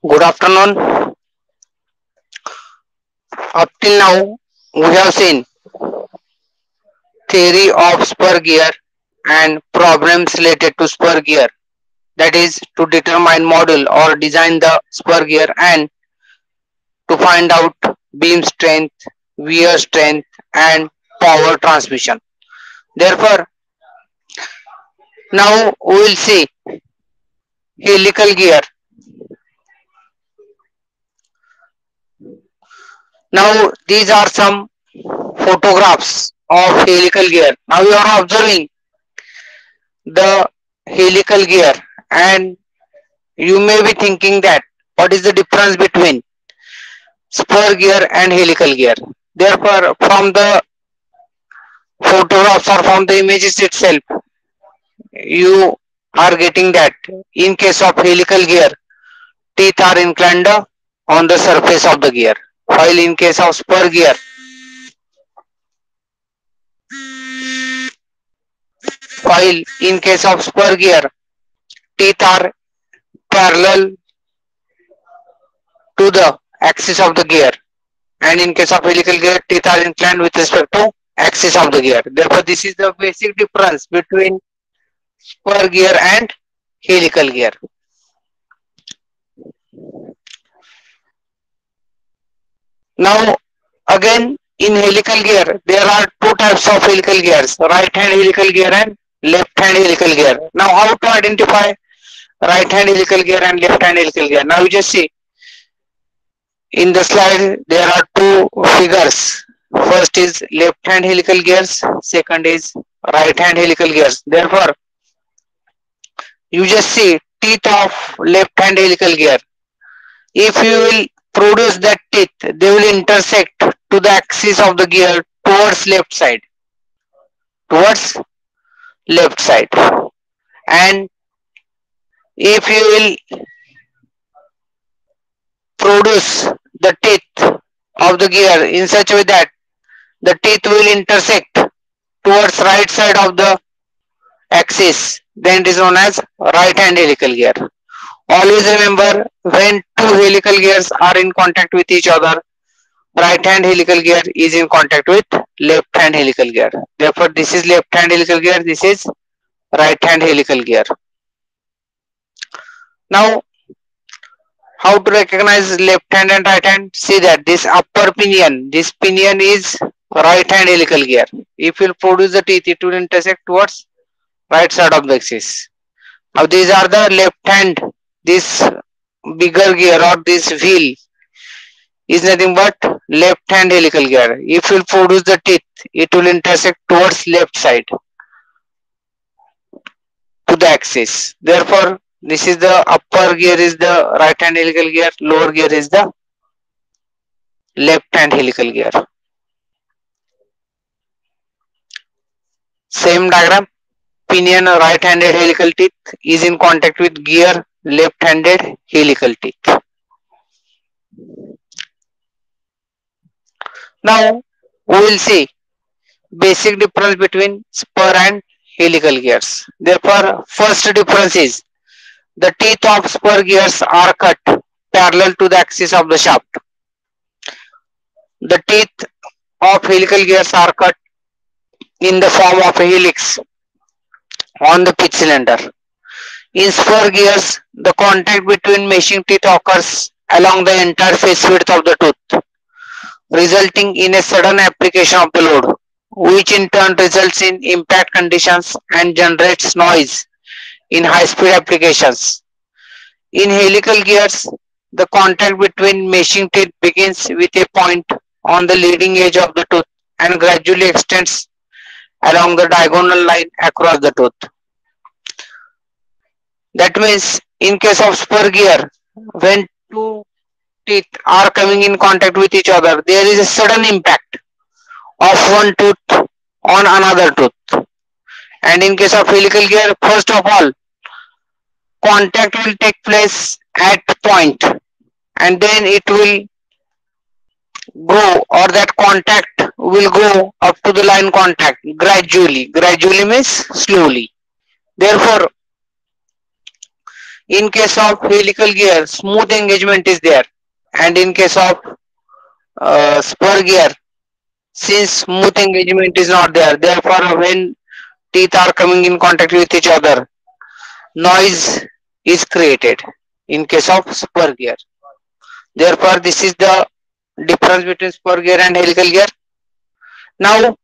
Good afternoon. Up till now, we have seen theory of spur gear and problems related to spur gear. That is to determine model or design the spur gear and to find out beam strength, wear strength and power transmission. Therefore, now we will see helical gear. Now these are some photographs of helical gear. Now you are observing the helical gear and you may be thinking that what is the difference between spur gear and helical gear. Therefore, from the photographs or from the images itself, you are getting that in case of helical gear, teeth are inclined on the surface of the gear, while in case of spur gear, teeth are parallel to the axis of the gear, and in case of helical gear, teeth are inclined with respect to axis of the gear. Therefore, this is the basic difference between spur gear and helical gear. Now, again, in helical gear, there are two types of helical gears, right hand helical gear and left hand helical gear. Now, how to identify right hand helical gear and left hand helical gear? Now, you just see in the slide, there are two figures. First is left hand helical gears, second is right hand helical gears. Therefore, you just see teeth of left hand helical gear. If you will produce that teeth, they will intersect to the axis of the gear towards left side, towards left side. And if you will produce the teeth of the gear in such a way that the teeth will intersect towards right side of the axis, then it is known as right hand helical gear. Always remember, when two helical gears are in contact with each other, right hand helical gear is in contact with left hand helical gear. Therefore, this is left hand helical gear, this is right hand helical gear. Now, how to recognize left hand and right hand? See that this pinion is right hand helical gear. If you produce the teeth, it will intersect towards right side of the axis. Now, these are the left hand. This bigger gear or this wheel is nothing but left hand helical gear. If you produce the teeth, it will intersect towards left side to the axis. Therefore, this is the upper gear is the right hand helical gear, lower gear is the left hand helical gear. Same diagram, pinion right handed helical teeth is in contact with gear left handed helical teeth. Now, we will see basic difference between spur and helical gears. Therefore, first difference is the teeth of spur gears are cut parallel to the axis of the shaft. The teeth of helical gears are cut in the form of a helix on the pitch cylinder. In spur gears, the contact between meshing teeth occurs along the entire face width of the tooth, resulting in a sudden application of the load, which in turn results in impact conditions and generates noise in high-speed applications. In helical gears, the contact between meshing teeth begins with a point on the leading edge of the tooth and gradually extends along the diagonal line across the tooth. That means in case of spur gear, when two teeth are coming in contact with each other, there is a sudden impact of one tooth on another tooth. And in case of helical gear, first of all, contact will take place at point, and then it will go, or that contact will go up to the line contact gradually. Gradually means slowly. Therefore, in case of helical gear, smooth engagement is there, and in case of spur gear, since smooth engagement is not there, therefore when teeth are coming in contact with each other, noise is created in case of spur gear. Therefore, this is the difference between spur gear and helical gear. Now,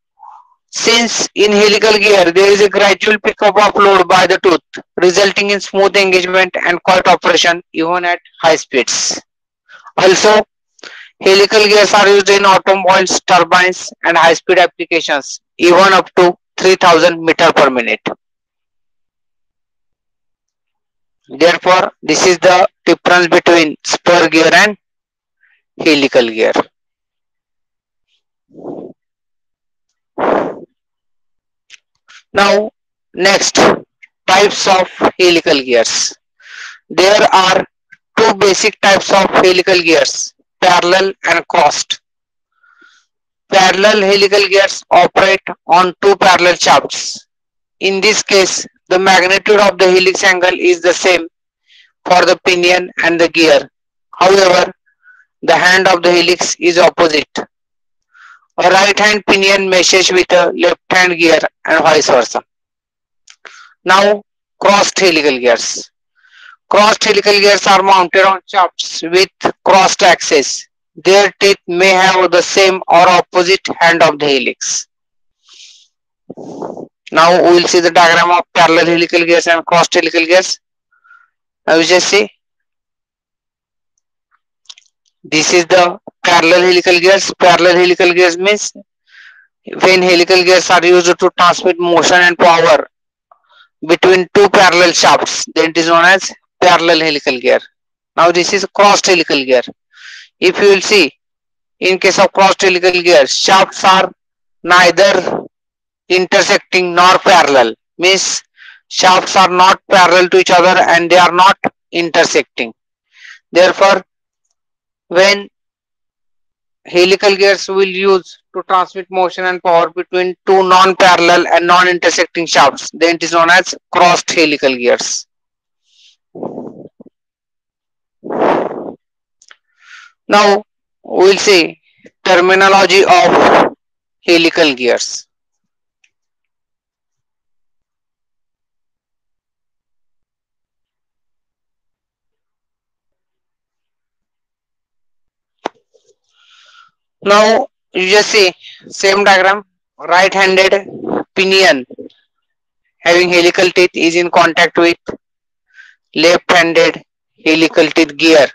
since in helical gear there is a gradual pickup of load by the tooth, resulting in smooth engagement and quiet operation even at high speeds. Also, helical gears are used in automobiles, turbines, and high-speed applications, even up to 3000 meter per minute. Therefore, this is the difference between spur gear and helical gear. Now, next, types of helical gears. There are two basic types of helical gears, parallel and crossed. Parallel helical gears operate on two parallel shafts. In this case, the magnitude of the helix angle is the same for the pinion and the gear. However, the hand of the helix is opposite. A right hand pinion meshes with a left hand gear and vice versa. Now, crossed helical gears. Crossed helical gears are mounted on shafts with crossed axes. Their teeth may have the same or opposite hand of the helix. Now we will see the diagram of parallel helical gears and crossed helical gears. Now we just see, this is the parallel helical gears. Parallel helical gears means when helical gears are used to transmit motion and power between two parallel shafts, then it is known as parallel helical gear. Now this is crossed helical gear. If you will see, in case of crossed helical gear, shafts are neither intersecting nor parallel. Means shafts are not parallel to each other and they are not intersecting. Therefore, when helical gears will use to transmit motion and power between two non-parallel and non-intersecting shafts, then it is known as crossed helical gears. Now we will see terminology of helical gears. Now you just see same diagram, right handed pinion having helical teeth is in contact with left handed helical teeth gear.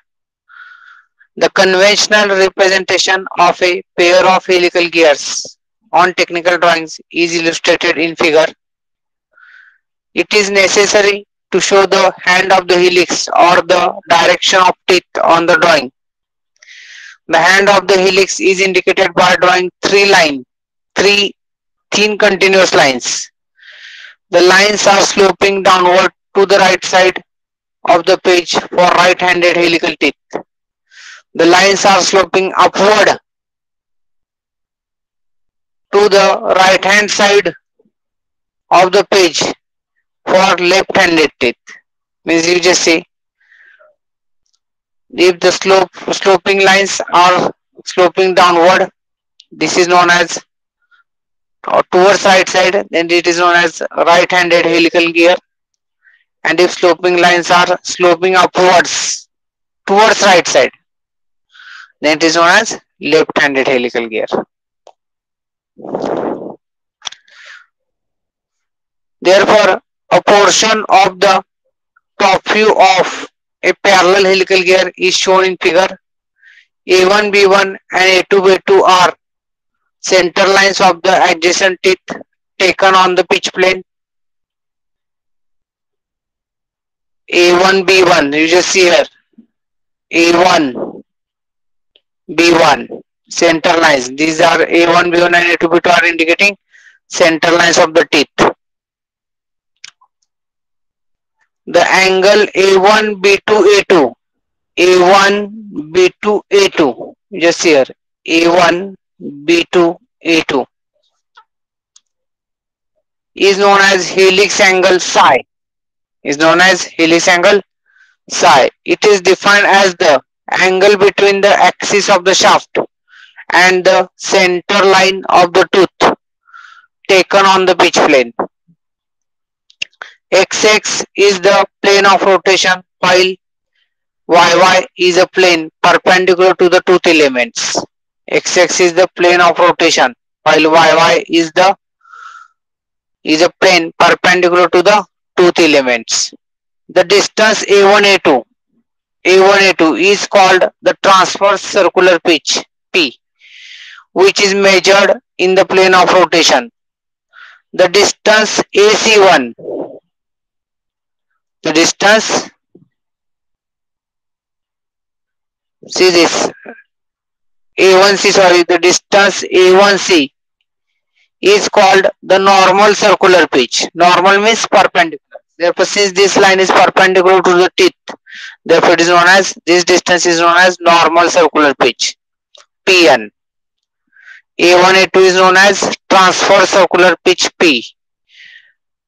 The conventional representation of a pair of helical gears on technical drawings is illustrated in figure. It is necessary to show the hand of the helix or the direction of teeth on the drawing. The hand of the helix is indicated by drawing three thin continuous lines. The lines are sloping downward to the right side of the page for right-handed helical teeth. The lines are sloping upward to the right-hand side of the page for left-handed teeth. Means you just see, if the sloping lines are sloping downward, this is known as towards right side, then it is known as right-handed helical gear. And if sloping lines are sloping upwards towards right side, then it is known as left-handed helical gear. Therefore, a portion of the top view of a parallel helical gear is shown in figure. A1, B1 and A2, B2 are center lines of the adjacent teeth taken on the pitch plane. A1, B1, you just see here, A1 B1. Center lines. These are A1, B1 and A2, B2 are indicating center lines of the teeth. The angle A1, B2, A2. A1, B2, A2. Just here. A1, B2, A2 is known as helix angle psi. Is known as helix angle psi. It is defined as the angle between the axis of the shaft and the center line of the tooth taken on the pitch plane. X-axis is the plane of rotation while y-y is a plane perpendicular to the tooth elements. X-axis is the plane of rotation while y-y is a plane perpendicular to the tooth elements. The distance A1 A2 is called the transverse circular pitch P, which is measured in the plane of rotation. The distance AC1, the distance, see this, A1C, sorry, the distance A1C is called the normal circular pitch. Normal means perpendicular. Therefore, since this line is perpendicular to the teeth, therefore it is known as, this distance is known as normal circular pitch, PN. A1 A2 is known as transverse circular pitch P.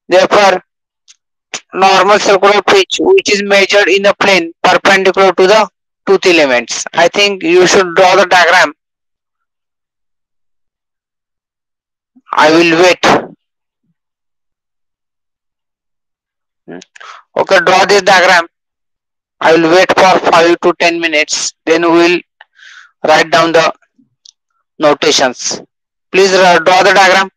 Therefore, normal circular pitch which is measured in a plane perpendicular to the tooth elements. I think you should draw the diagram. I will wait. Okay, draw this diagram. I will wait for 5 to 10 minutes. Then we will write down the notations. Please draw the diagram.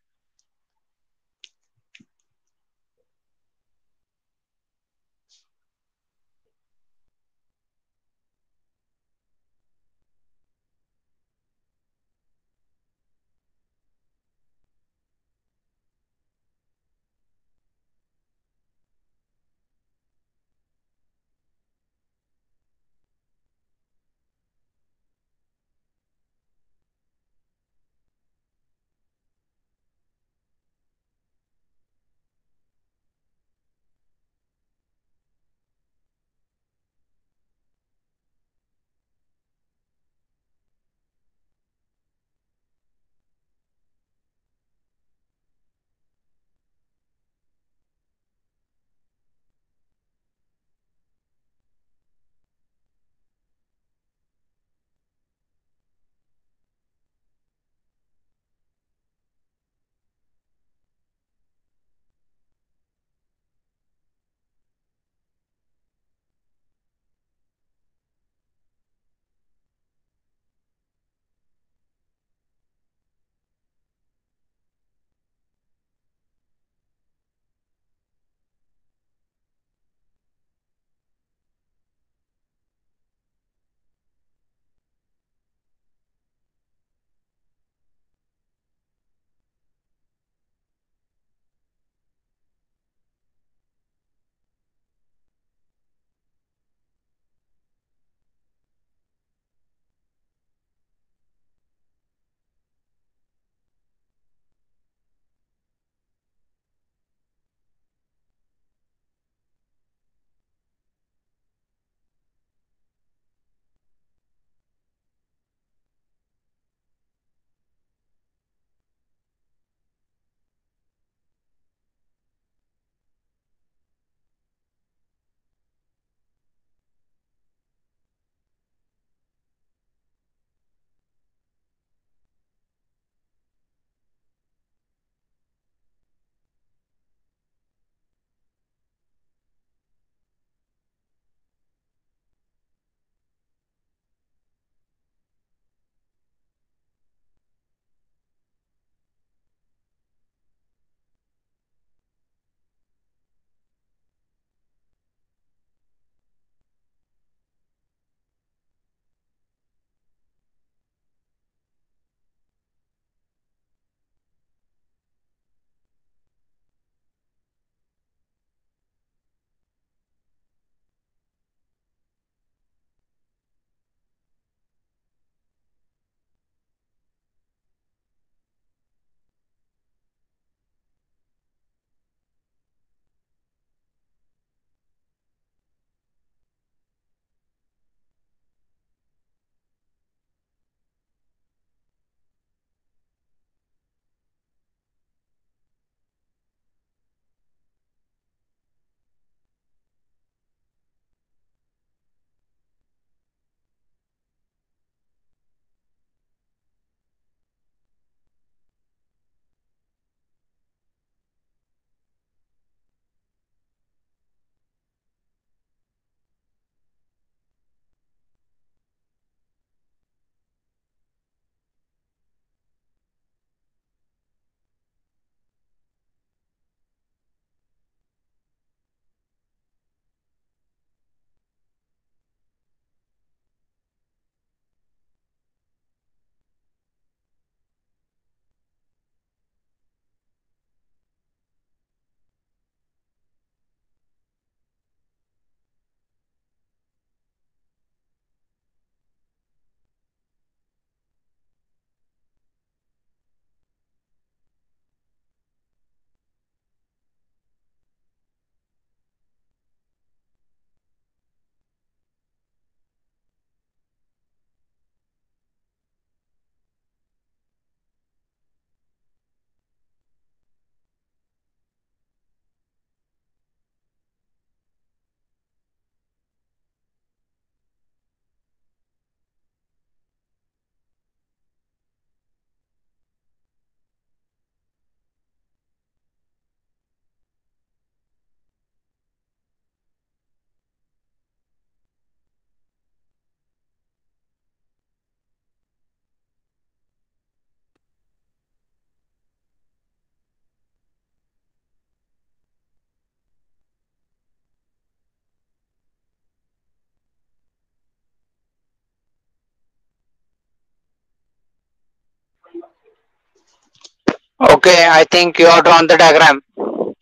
Okay, I think you have drawn the diagram.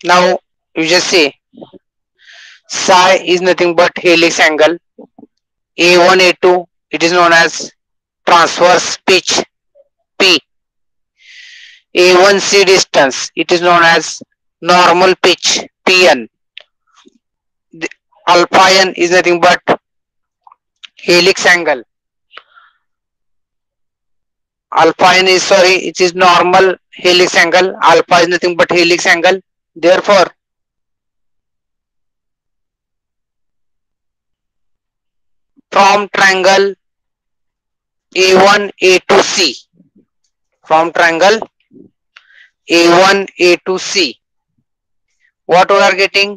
Now you just see psi is nothing but helix angle. A1, A2, it is known as transverse pitch P. A1C distance, it is known as normal pitch Pn. The alpha n is nothing but helix angle. Alpha n is, sorry, it is normal helix angle. Alpha is nothing but helix angle. Therefore, from triangle A1, A2C, from triangle A1, A2C, what we are getting?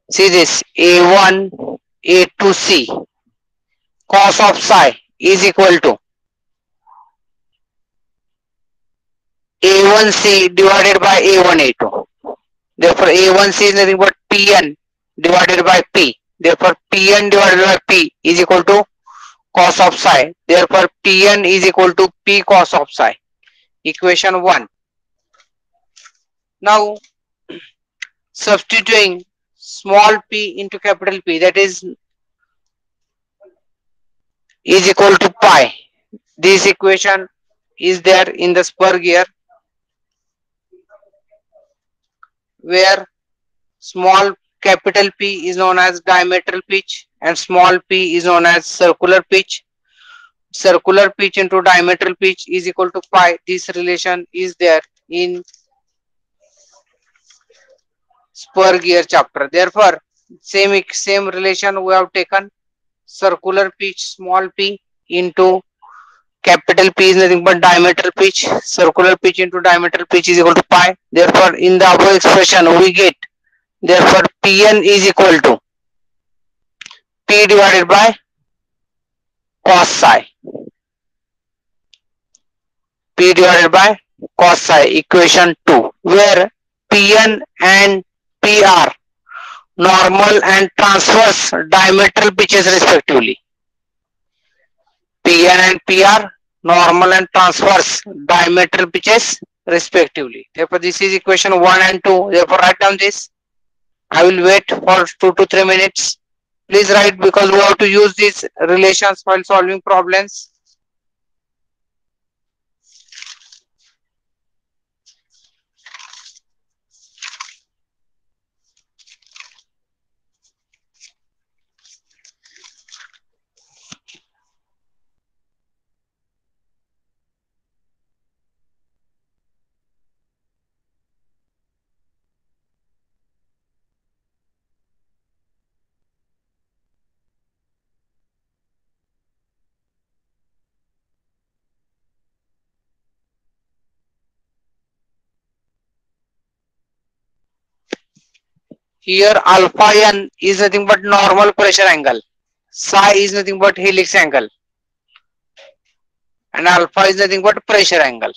See this, A1, A2C, cos of psi is equal to A1C divided by A1A2. Therefore, A1C is nothing but Pn divided by P. Therefore, Pn divided by P is equal to cos of psi. Therefore, Pn is equal to P cos of psi. Equation 1. Now, substituting small p into capital P, that is equal to pi. This equation is there in the spur gear, where small capital P is known as diametral pitch and small p is known as circular pitch. Circular pitch into diametral pitch is equal to pi. This relation is there in spur gear chapter. Therefore, same relation we have taken. Circular pitch small p into capital P is nothing but diametral pitch. Circular pitch into diametral pitch is equal to pi. Therefore, in the above expression we get, therefore Pn is equal to P divided by cos psi. P divided by cos psi, equation 2, where Pn and P are normal and transverse diametral pitches respectively. Pn and P are normal and transverse diametral pitches respectively. Therefore, this is equation 1 and 2. Therefore, write down this. I will wait for 2 to 3 minutes. Please write, because we have to use these relations while solving problems. Here alpha n is nothing but normal pressure angle. Psi is nothing but helix angle. And alpha is nothing but pressure angle.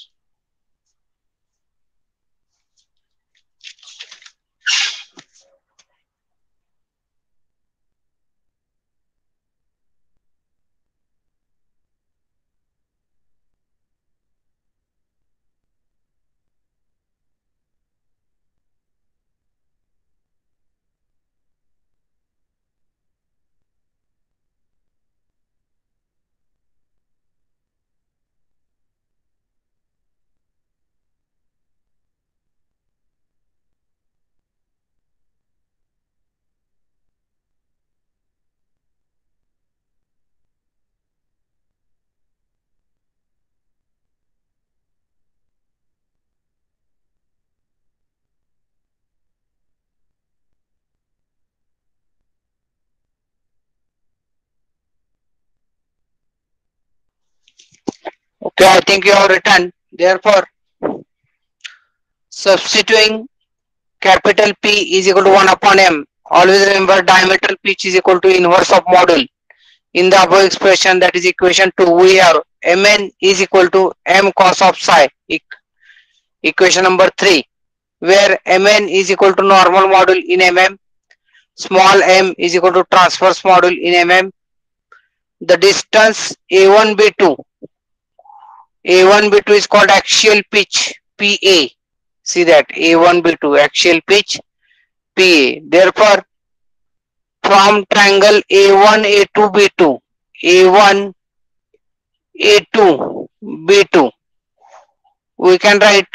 Okay, I think you have written. Therefore, substituting capital P is equal to 1 upon m. Always remember, diametral pitch is equal to inverse of module. In the above expression, that is equation 2, we have Mn is equal to m cos of psi. Equation number 3, where Mn is equal to normal module in mm, small m is equal to transverse module in mm. The distance A1 B2 is called axial pitch PA. See that A1 B2 axial pitch PA. Therefore, from triangle A1 A2 B2, A1 A2 B2, we can write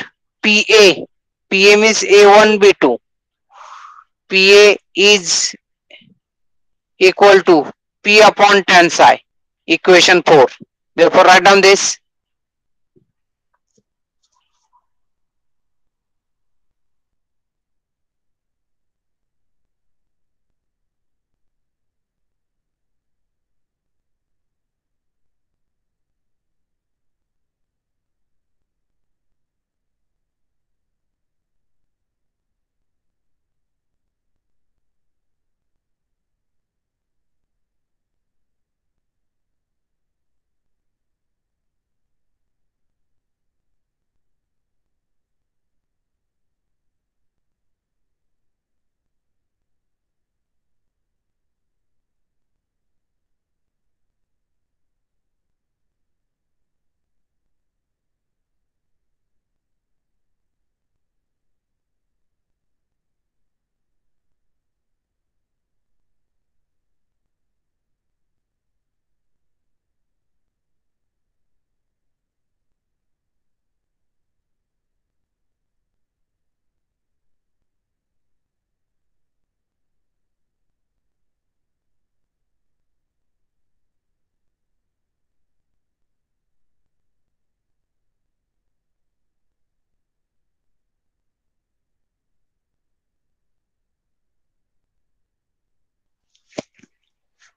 PA. PA means A1 B2. PA is equal to P upon tan psi. Equation 4. Therefore, write down this.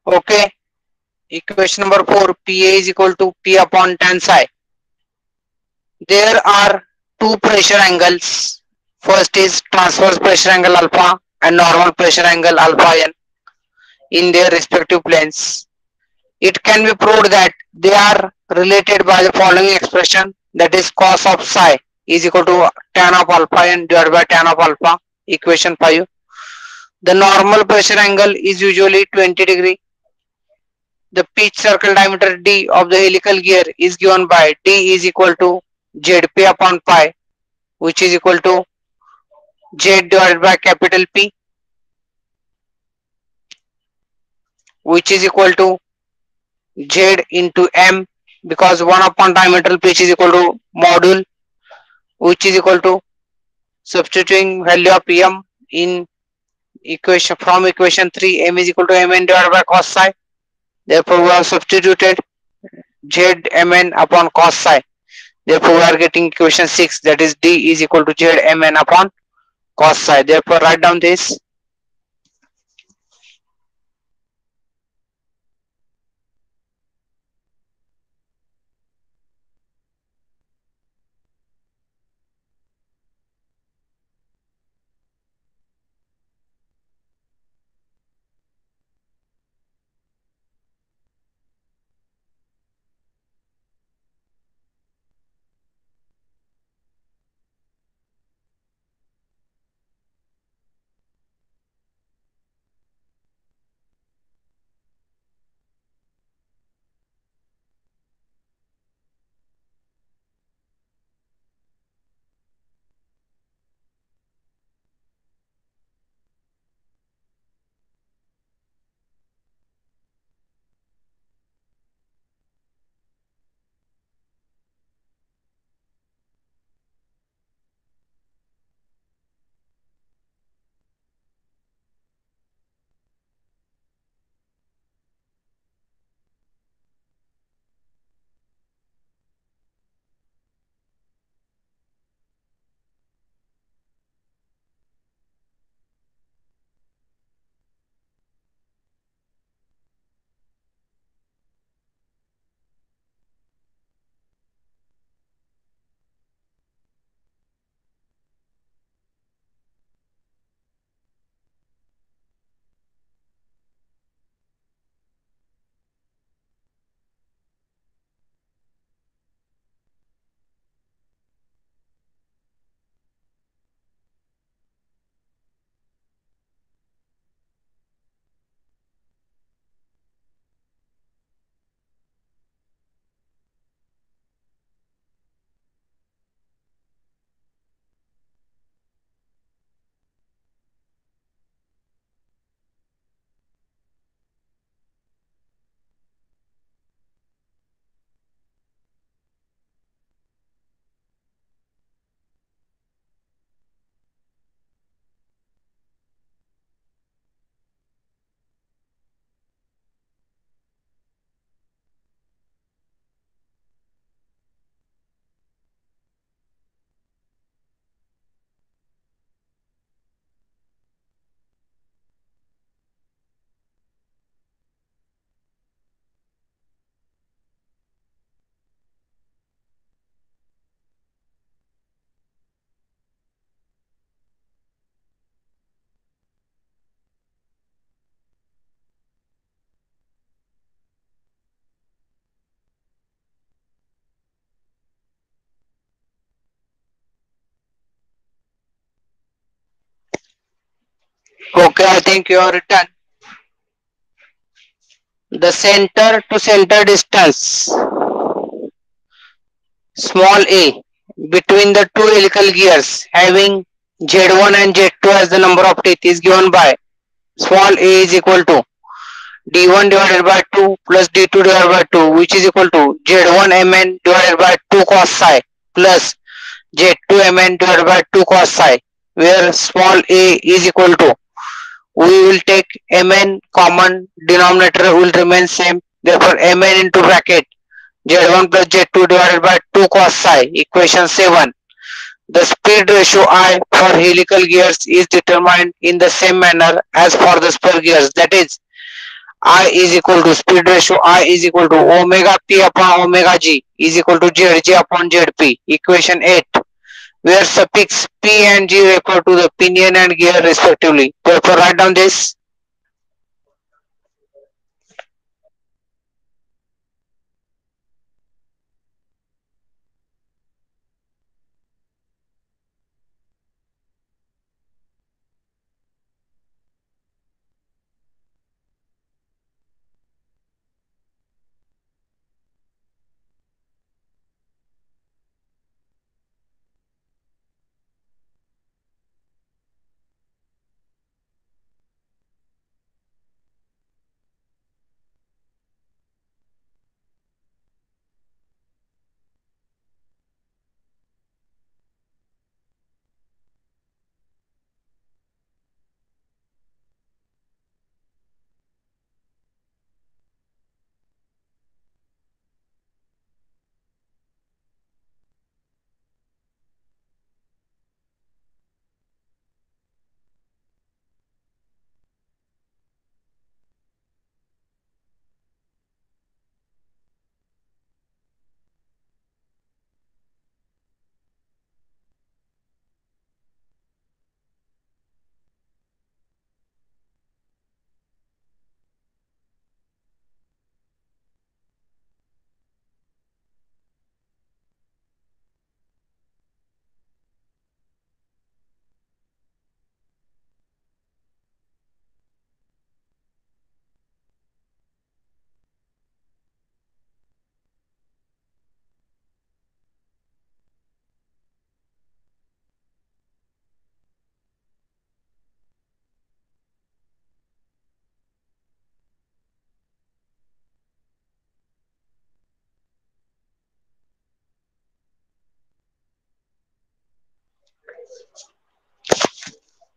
Okay. Equation number 4. PA is equal to P upon tan psi. There are two pressure angles. First is transverse pressure angle alpha and normal pressure angle alpha n in their respective planes. It can be proved that they are related by the following expression, that is cos of psi is equal to tan of alpha n divided by tan of alpha. Equation 5. The normal pressure angle is usually 20 degree. The pitch circle diameter d of the helical gear is given by d is equal to zp upon pi, which is equal to z divided by capital P, which is equal to z into m, because 1 upon diameter pitch is equal to module, which is equal to, substituting value of m in equation from equation 3, m is equal to mn divided by cos psi. Therefore, we have substituted zmn upon cos psi. Therefore, we are getting equation 6, that is d is equal to zmn upon cos psi. Therefore, write down this. Okay, I think you are written. The center to center distance, small a, between the two helical gears having Z1 and Z2 as the number of teeth is given by small a is equal to d1 divided by 2 plus d2 divided by 2, which is equal to z1 mn divided by 2 cos psi plus z2 mn divided by 2 cos psi, where small a is equal to, we will take mn common, denominator will remain same, therefore mn into bracket z1 plus z2 divided by 2 cos psi, equation 7. The speed ratio I for helical gears is determined in the same manner as for the spur gears, that is I is equal to speed ratio I is equal to omega p upon omega g is equal to zg upon zp, equation 8, where suffix p and g refer to the pinion and gear respectively. Therefore write down this.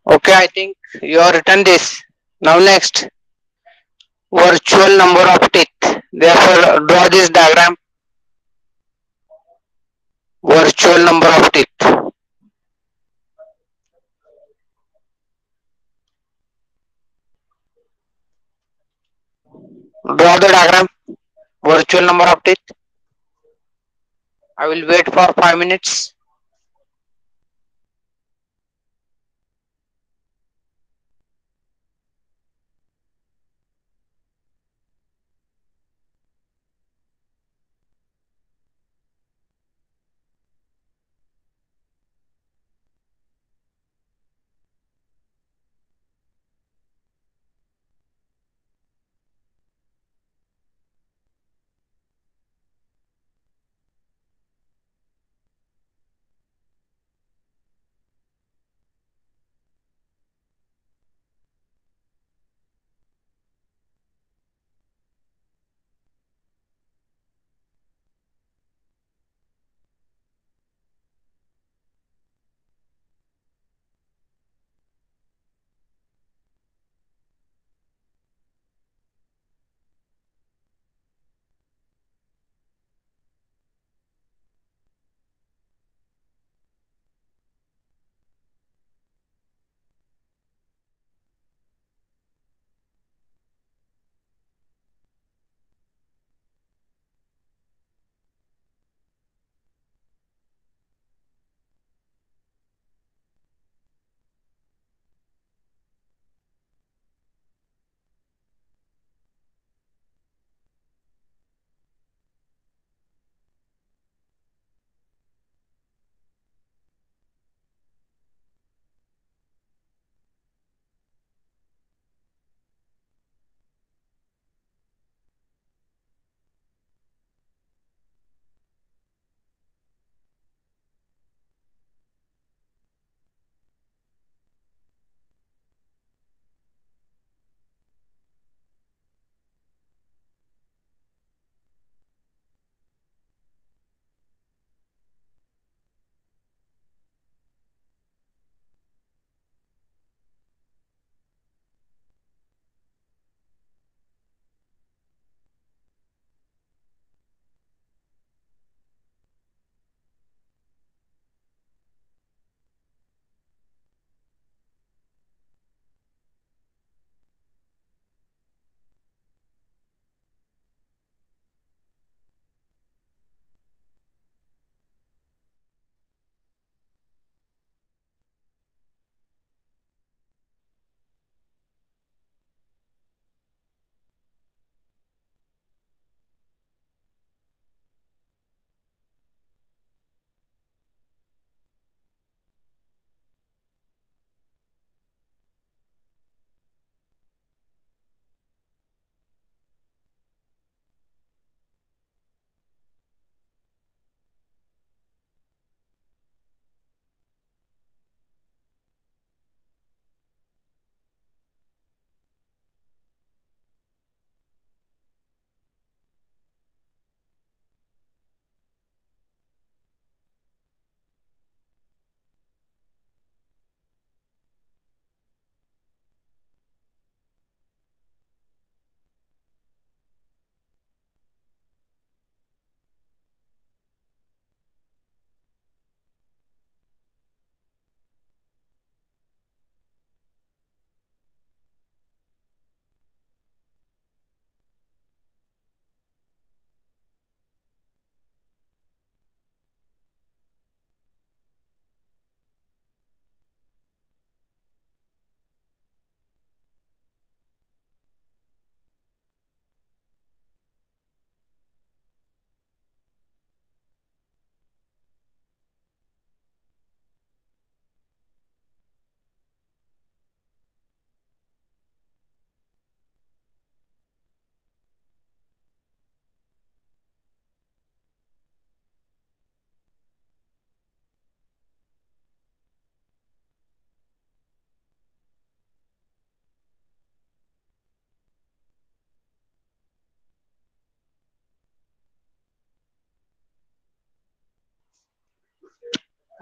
Okay, I think you have written this. Now next, virtual number of teeth. Therefore draw this diagram, virtual number of teeth. Draw the diagram, virtual number of teeth. I will wait for 5 minutes.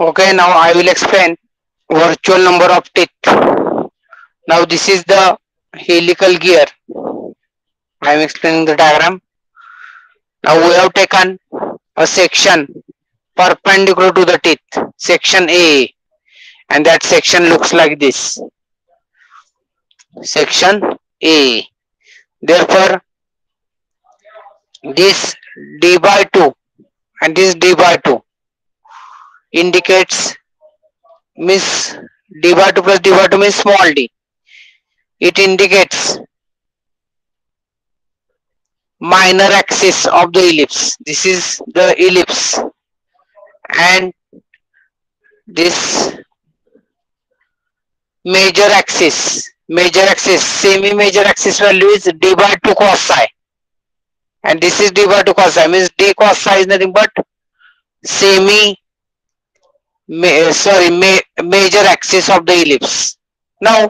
Okay, now I will explain virtual number of teeth. Now this is the helical gear. I am explaining the diagram. Now we have taken a section perpendicular to the teeth, section A, and that section looks like this, section A. Therefore, this d by 2 and this d by 2 indicates, means d by 2 plus d by 2 means small d. It indicates minor axis of the ellipse. This is the ellipse, and this semi major axis value is d by 2 cos psi, and this is d by 2 cos psi, means d cos psi is nothing but semi major axis of the ellipse. Now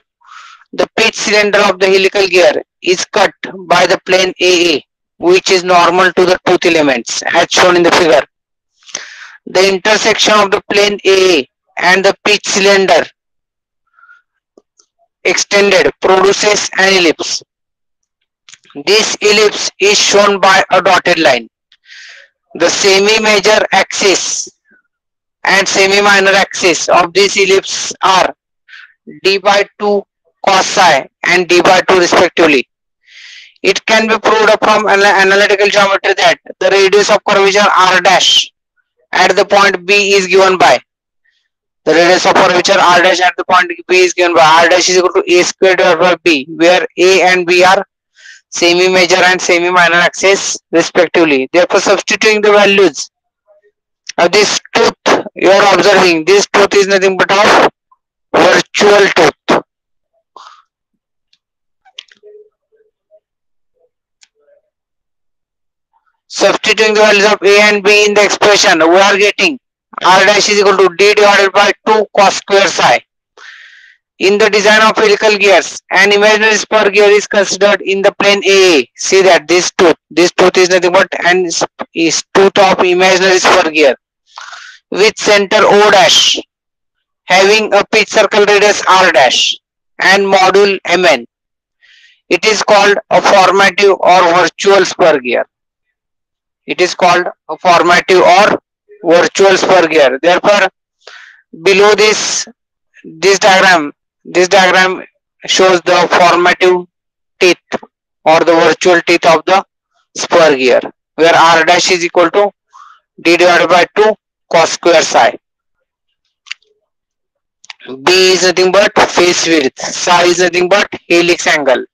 the pitch cylinder of the helical gear is cut by the plane AA, which is normal to the tooth elements as shown in the figure. The intersection of the plane AA and the pitch cylinder extended produces an ellipse. This ellipse is shown by a dotted line. The semi-major axis and semi-minor axis of this ellipse are d by 2 cos psi and d by 2 respectively. It can be proved from analytical geometry that the radius of curvature r dash at the point B is given by, the radius of curvature r dash at the point B is given by r dash is equal to a squared divided by b, where a and b are semi-major and semi-minor axis respectively. Therefore, substituting the values of this tooth you are observing, this tooth is nothing but of virtual tooth. Substituting the values of a and b in the expression, we are getting r dash is equal to d divided by 2 cos square psi. In the design of helical gears, an imaginary spur gear is considered in the plane AA. See that this tooth is nothing but an is tooth of imaginary spur gear with center O dash, having a pitch circle radius r dash and module Mn. It is called a formative or virtual spur gear. It is called a formative or virtual spur gear. Therefore, below this diagram shows the formative teeth or the virtual teeth of the spur gear, where r dash is equal to d divided by 2 cos square psi. B is nothing but face width, psi is nothing but helix angle.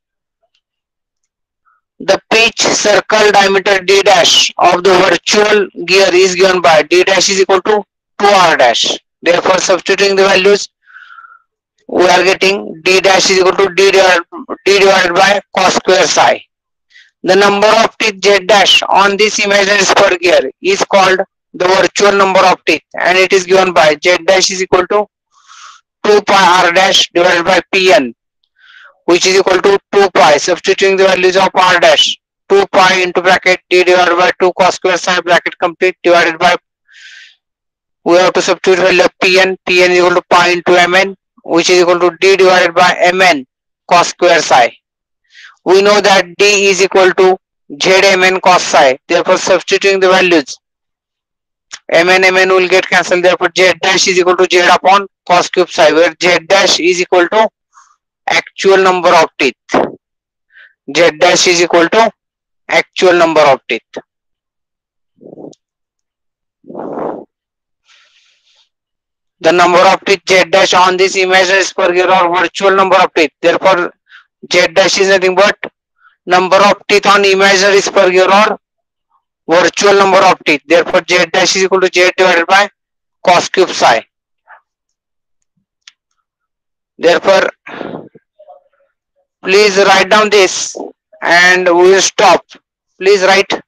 The pitch circle diameter d dash of the virtual gear is given by d dash is equal to 2r dash. Therefore, substituting the values, we are getting d dash is equal to d divided by cos square psi. The number of teeth z dash on this imaginary spur gear is called the virtual number of teeth, and it is given by z dash is equal to 2 pi r dash divided by pn, which is equal to 2 pi. Substituting the values of r dash, 2 pi into bracket d divided by 2 cos square psi bracket complete divided by, we have to substitute value of pn is equal to pi into mn, which is equal to d divided by mn cos square psi. We know that d is equal to zmn cos psi. Therefore, substituting the values, mn will get cancelled. Therefore, z dash is equal to z upon cos cube psi, where z dash is equal to actual number of teeth. Z dash is equal to actual number of teeth. The number of teeth z dash on this imaginary spur gear or virtual number of teeth. Therefore, z dash is nothing but number of teeth on imaginary spur gear or virtual number of teeth. Therefore, z dash is equal to z divided by cos cube psi. Therefore, please write down this and we will stop. Please write